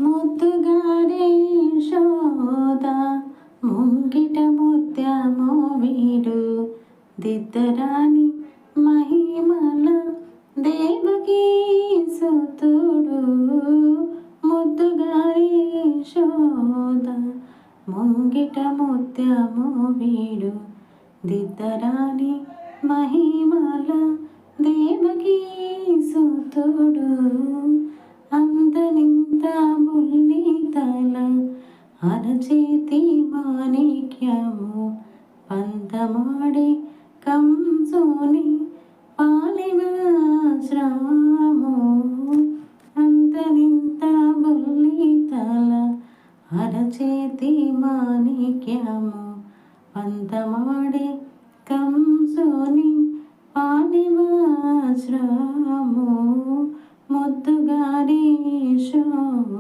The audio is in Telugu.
ముద్దుగారే శోద ముంగిట ముత్యమో వీడు దిద్దరాని మహిమల దేవకీ సుతుడు. ముద్దుగారే శోద ముంగిట ముత్యమో వీడు దిద్దరాని మహిమల దేవకీ సుతుడు. అందనింత బుల్లితల అరచేతి మాణిక్యము పందమాడే కంసుని పాలివస్త్రము. అంతనింత బుల్లితల అరచేతి మాణిక్యము పందమాడే కంసుని పాలివస్త్రము. ముద్దుగారే శోద.